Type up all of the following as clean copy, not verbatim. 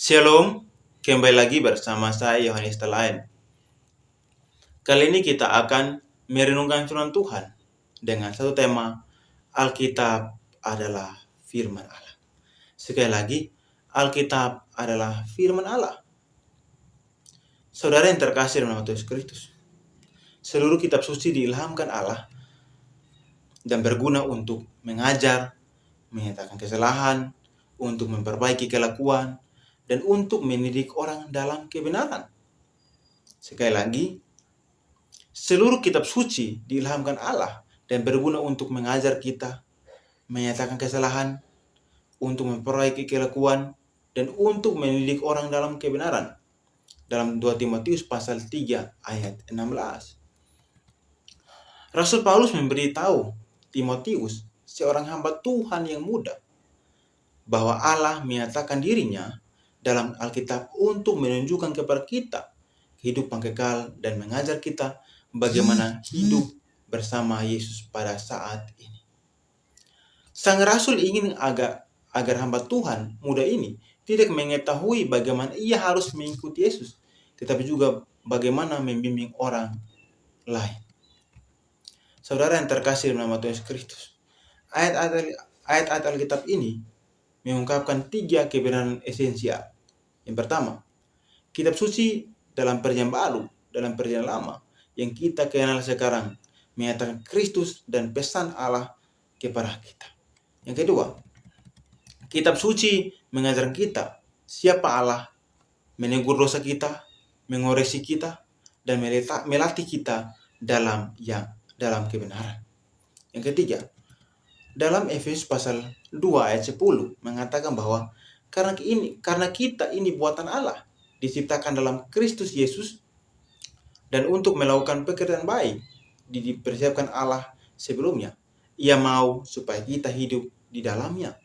Shalom, kembali lagi bersama saya Yohanes Telain. Kali ini kita akan merenungkan firman Tuhan dengan satu tema, Alkitab adalah firman Allah. Sekali lagi, Alkitab adalah firman Allah. Saudara yang terkasih dalam nama Tuhan Yesus Kristus, seluruh kitab suci diilhamkan Allah dan berguna untuk mengajar, menyatakan kesalahan, untuk memperbaiki kelakuan, dan untuk mendidik orang dalam kebenaran. Sekali lagi, seluruh kitab suci diilhamkan Allah dan berguna untuk mengajar kita, menyatakan kesalahan, untuk memperbaiki kelakuan, dan untuk mendidik orang dalam kebenaran. Dalam 2 Timotius pasal 3 ayat 16. Rasul Paulus memberitahu Timotius, seorang hamba Tuhan yang muda, bahwa Allah menyatakan dirinya dalam Alkitab untuk menunjukkan kepada kita kehidupan kekal dan mengajar kita bagaimana hidup bersama Yesus pada saat ini. Sang Rasul ingin agar hamba Tuhan muda ini tidak mengetahui bagaimana ia harus mengikuti Yesus, tetapi juga bagaimana membimbing orang lain. Saudara yang terkasih dalam nama Tuhan Yesus Kristus, ayat-ayat Alkitab ini mengungkapkan 3 kebenaran esensial. Yang pertama, kitab suci dalam perjanjian baru, dalam perjanjian lama yang kita kenal sekarang menyatakan Kristus dan pesan Allah kepada kita. Yang kedua, kitab suci mengajarkan kita siapa Allah, menegur dosa kita, mengoreksi kita, dan melatih kita dalam kebenaran. Yang ketiga, dalam Efesus pasal 2 ayat 10 mengatakan bahwa karena kita ini buatan Allah, diciptakan dalam Kristus Yesus, dan untuk melakukan pekerjaan baik dipersiapkan Allah sebelumnya. Ia mau supaya kita hidup di dalamnya.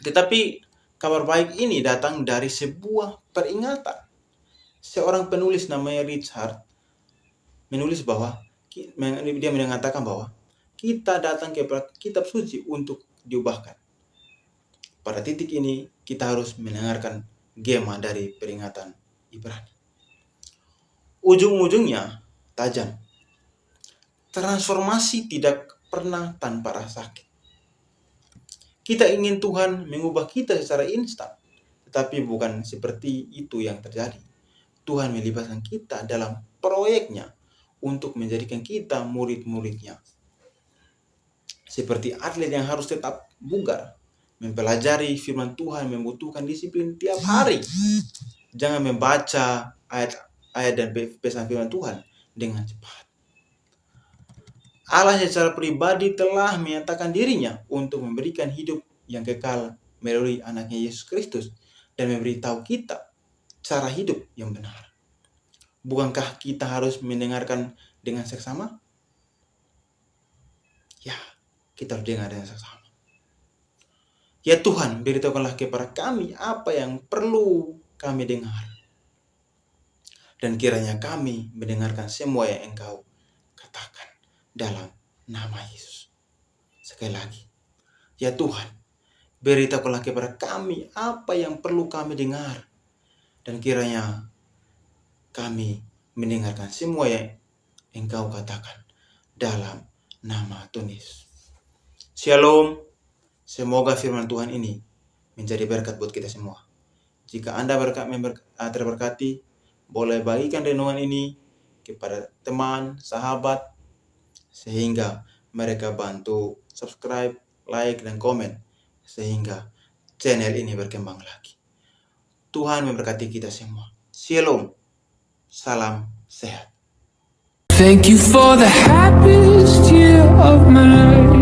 Tetapi kabar baik ini datang dari sebuah peringatan. Seorang penulis namanya Richard menulis bahwa dia mengatakan bahwa kita datang ke kitab suci untuk diubahkan. Pada titik ini kita harus mendengarkan gema dari peringatan Ibrani. Ujung-ujungnya tajam. Transformasi tidak pernah tanpa rasa sakit. Kita ingin Tuhan mengubah kita secara instan, tetapi bukan seperti itu yang terjadi. Tuhan melibatkan kita dalam proyeknya untuk menjadikan kita murid-muridnya. Seperti atlet yang harus tetap bugar, mempelajari firman Tuhan membutuhkan disiplin tiap hari. Jangan membaca ayat dan pesan firman Tuhan dengan cepat. Allah secara pribadi telah menyatakan dirinya untuk memberikan hidup yang kekal melalui anaknya Yesus Kristus dan memberitahu kita cara hidup yang benar. Bukankah kita harus mendengarkan dengan seksama? Ya, kita harus dengar dengan seksama. Ya Tuhan, beritahukanlah kepada kami apa yang perlu kami dengar. Dan kiranya kami mendengarkan semua yang Engkau katakan dalam nama Yesus. Sekali lagi, ya Tuhan, beritahukanlah kepada kami apa yang perlu kami dengar. Dan kiranya kami mendengarkan semua yang Engkau katakan dalam nama Tuhan Yesus. Shalom. Semoga firman Tuhan ini menjadi berkat buat kita semua. Jika Anda terberkati, boleh bagikan renungan ini kepada teman, sahabat, sehingga mereka bantu subscribe, like, dan komen, sehingga channel ini berkembang lagi. Tuhan memberkati kita semua. Shalom. Salam sehat. Thank you for the happiest year of my life.